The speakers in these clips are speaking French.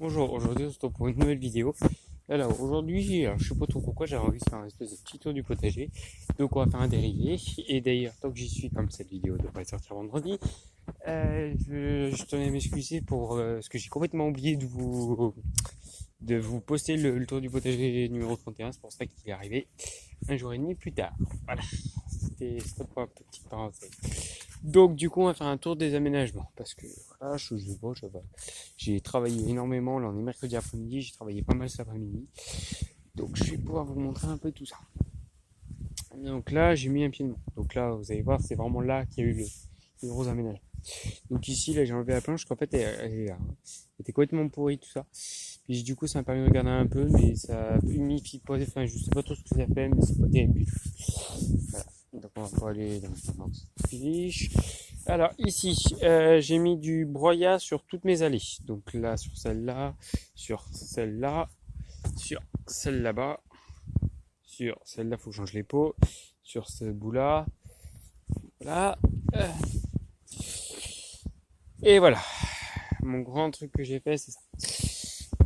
Bonjour, aujourd'hui on se retrouve pour une nouvelle vidéo. Alors aujourd'hui, je sais pas trop pourquoi j'avais envie de faire un espèce de petit tour du potager. Donc on va faire un dérivé. Et d'ailleurs, tant que j'y suis, comme cette vidéo devrait sortir vendredi, je tenais à m'excuser pour ce que j'ai complètement oublié de vous poster le tour du potager numéro 31. C'est pour ça qu'il est arrivé un jour et demi plus tard. Voilà, c'était pour une petite parenthèse. Donc du coup on va faire un tour des aménagements parce que voilà, j'ai travaillé énormément. Là on est mercredi après-midi, j'ai travaillé pas mal cet après-midi. Donc je vais pouvoir vous montrer un peu tout ça. Donc là j'ai mis un pied de monte. Donc là vous allez voir, c'est vraiment là qu'il y a eu le gros aménagement. Donc ici là j'ai enlevé la planche qu'en fait elle était complètement pourrie tout ça. Puis du coup ça m'a permis de regarder un peu, mais ça humifie pas, enfin je sais pas trop ce que ça fait, mais c'est pas terrible. Voilà. Donc on va pas aller dans cette fiche. Alors ici, j'ai mis du broyat sur toutes mes allées. Donc là, sur celle-là, sur celle-là, sur celle là-bas, sur celle-là, faut que je change les pots, sur ce bout-là, voilà. Et voilà, mon grand truc que j'ai fait, c'est ça.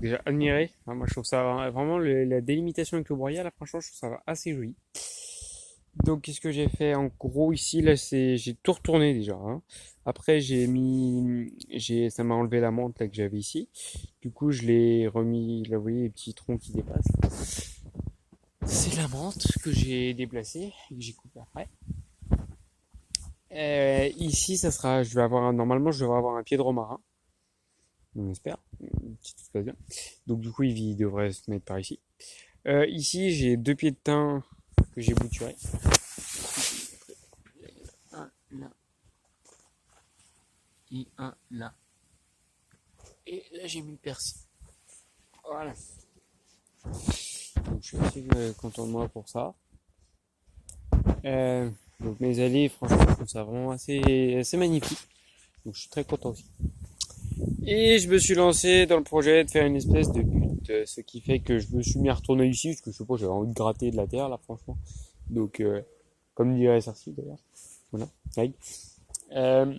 Déjà admiré. Enfin, moi, je trouve ça vraiment la délimitation avec le broyat, là, franchement, je trouve ça assez joli. Donc, qu'est-ce que j'ai fait en gros ici? Là, j'ai tout retourné déjà, hein. Après, ça m'a enlevé la menthe là que j'avais ici. Du coup, je l'ai remis. Là, vous voyez les petits troncs qui dépassent. C'est la menthe que j'ai déplacée et que j'ai coupé après. Ici, normalement, je devrais avoir un pied de romarin. On espère, si tout se passe bien. Donc, du coup, il devrait se mettre par ici. Ici, j'ai 2 pieds de thym que j'ai bouturés. Un là et un là. Et là, j'ai mis le persil. Voilà. Donc, je suis assez content de moi pour ça. Donc, mes allées, franchement, je trouve ça vraiment assez magnifique. Donc, je suis très content aussi. Et je me suis lancé dans le projet de faire une espèce de butte, ce qui fait que je me suis mis à retourner ici, parce que je sais pas, j'avais envie de gratter de la terre, là, franchement. Donc, comme dirait Sarcy, d'ailleurs. Voilà. Aïe. Euh,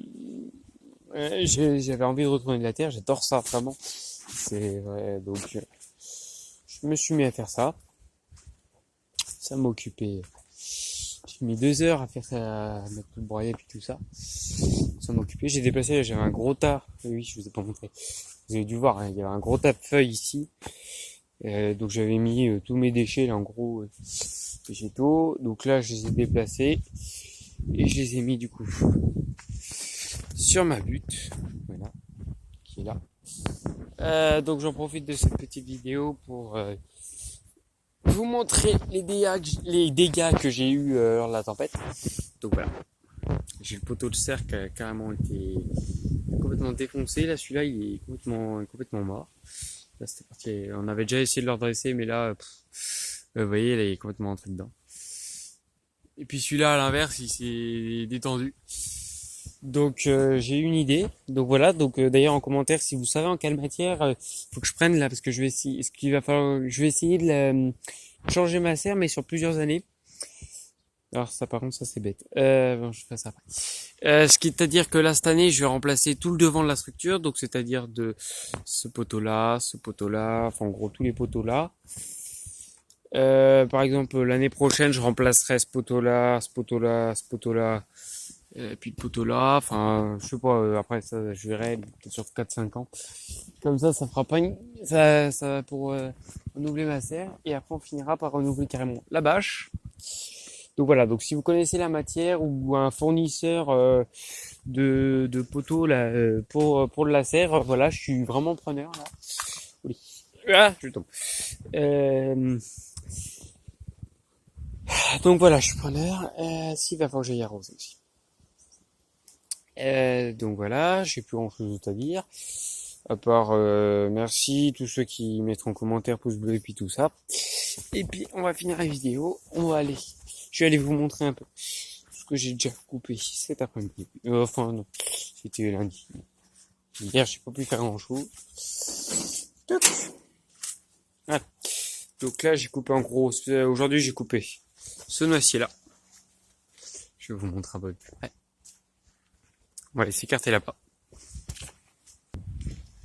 j'avais envie de retourner de la terre, j'adore ça, vraiment. C'est vrai, donc, je me suis mis à faire ça. Ça m'a occupé. J'ai mis 2 heures à faire ça, à mettre tout le broyat et puis tout ça. Ça m'a occupé. J'ai déplacé, j'avais un gros tas. Oui, je vous ai pas montré. Vous avez dû voir, hein, il y avait un gros tas de feuilles ici. Donc j'avais mis tous mes déchets là en gros végétaux. Donc là je les ai déplacés et je les ai mis du coup sur ma butte. Voilà, qui est là. Donc j'en profite de cette petite vidéo pour vous montrer les dégâts que j'ai eu lors de la tempête. Donc voilà. J'ai le poteau de cercle qui a carrément été complètement défoncé. Là, celui-là, il est complètement mort. Là, c'était parti. On avait déjà essayé de le redresser, mais là, vous voyez, là, il est complètement entré dedans. Et puis celui-là, à l'inverse, il s'est détendu. Donc, j'ai une idée. Donc voilà. Donc, d'ailleurs, en commentaire, si vous savez en quelle matière, faut que je prenne là, parce que je vais essayer. Ce qu'il va falloir, je vais essayer de changer ma serre, mais sur plusieurs années. Alors ça par contre ça c'est bête. Bon, je fais ça après. Ce qui est à dire que là cette année je vais remplacer tout le devant de la structure, donc c'est-à-dire de ce poteau-là, enfin en gros tous les poteaux là. Par exemple l'année prochaine je remplacerai ce poteau-là, ce poteau-là, ce poteau-là, puis le poteau-là. Enfin je sais pas. Après ça je verrai peut-être sur 4-5 ans. Comme ça fera pas ça va pour renouveler ma serre et après on finira par renouveler carrément la bâche. Donc voilà, donc si vous connaissez la matière ou un fournisseur de poteaux là, pour de la serre, voilà, je suis vraiment preneur là. Oui. Ah, je tombe. Euh, donc voilà, je suis preneur. S'il va falloir que j'aille arroser aussi. Donc voilà, j'ai plus grand chose d'autre à dire. À part merci tous ceux qui mettront en commentaire, pouce bleu et puis tout ça. Et puis on va finir la vidéo. Je vais aller vous montrer un peu ce que j'ai déjà coupé cet après-midi. Enfin non, c'était lundi. Hier j'ai pas pu faire grand chose. Voilà. Donc là j'ai coupé en gros. Aujourd'hui j'ai coupé ce noisier là. Je vais vous montrer un peu plus près. On va les écarter là-bas.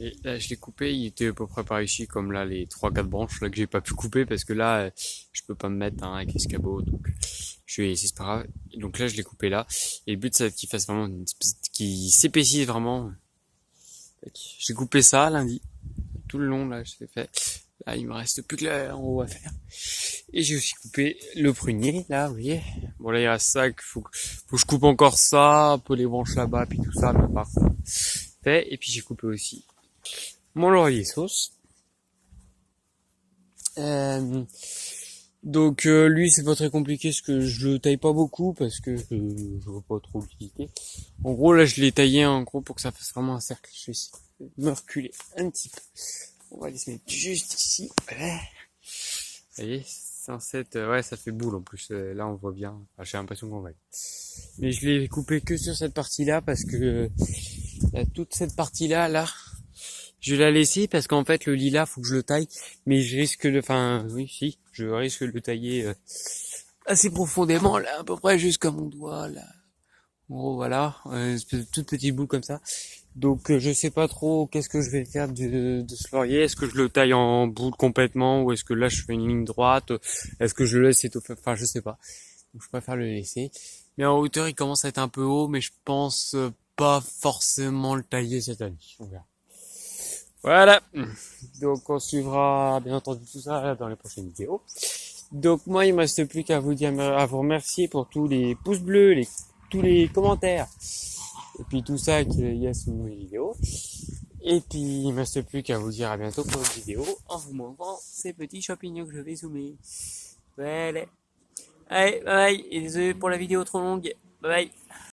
Et là, je l'ai coupé, il était à peu près par ici, comme là, les 3-4 branches là que j'ai pas pu couper parce que là, je peux pas me mettre avec escabeau, donc je vais essayer, c'est pas grave. Et donc là, je l'ai coupé là. Et le but, c'est qu'il fasse vraiment qu'il s'épaississe vraiment. J'ai coupé ça lundi, tout le long là, je l'ai fait. Là, il me reste plus que là en haut à faire. Et j'ai aussi coupé le prunier, là, vous voyez. Bon, là, il reste ça, faut que je coupe encore ça, un peu les branches là-bas, puis tout ça, mais par ça. Fait. Et puis j'ai coupé aussi mon laurier sauce. Donc lui c'est pas très compliqué parce que je le taille pas beaucoup parce que je vois pas trop l'utilité. En gros là je l'ai taillé en gros pour que ça fasse vraiment un cercle. Je vais essayer de me reculer un petit peu. On va aller se mettre juste ici. Voilà. Vous voyez, ouais ça fait boule en plus. Là on voit bien. Enfin, j'ai l'impression qu'on va. Mais je l'ai coupé que sur cette partie là parce que toute cette partie là. Je vais la laisser parce qu'en fait le lilas faut que je le taille, mais je risque je risque de le tailler assez profondément là, à peu près jusqu'à mon doigt là. En gros voilà, une toute petite boule comme ça. Donc je sais pas trop qu'est-ce que je vais faire de ce laurier. Est-ce que je le taille en boule complètement ou est-ce que là je fais une ligne droite? Est-ce que je le laisse étoffer? Enfin je sais pas. Donc je préfère le laisser. Mais en hauteur il commence à être un peu haut, mais je pense pas forcément le tailler cette année. On verra. Voilà, donc on suivra bien entendu tout ça dans les prochaines vidéos. Donc moi il me reste plus qu'à vous dire, à vous remercier pour tous les pouces bleus, tous les commentaires et puis tout ça qu'il y a sous mes vidéos. Et puis il me reste plus qu'à vous dire à bientôt pour une vidéo en vous montrant ces petits champignons que je vais zoomer. Voilà. Allez, bye bye, et désolé pour la vidéo trop longue. Bye bye.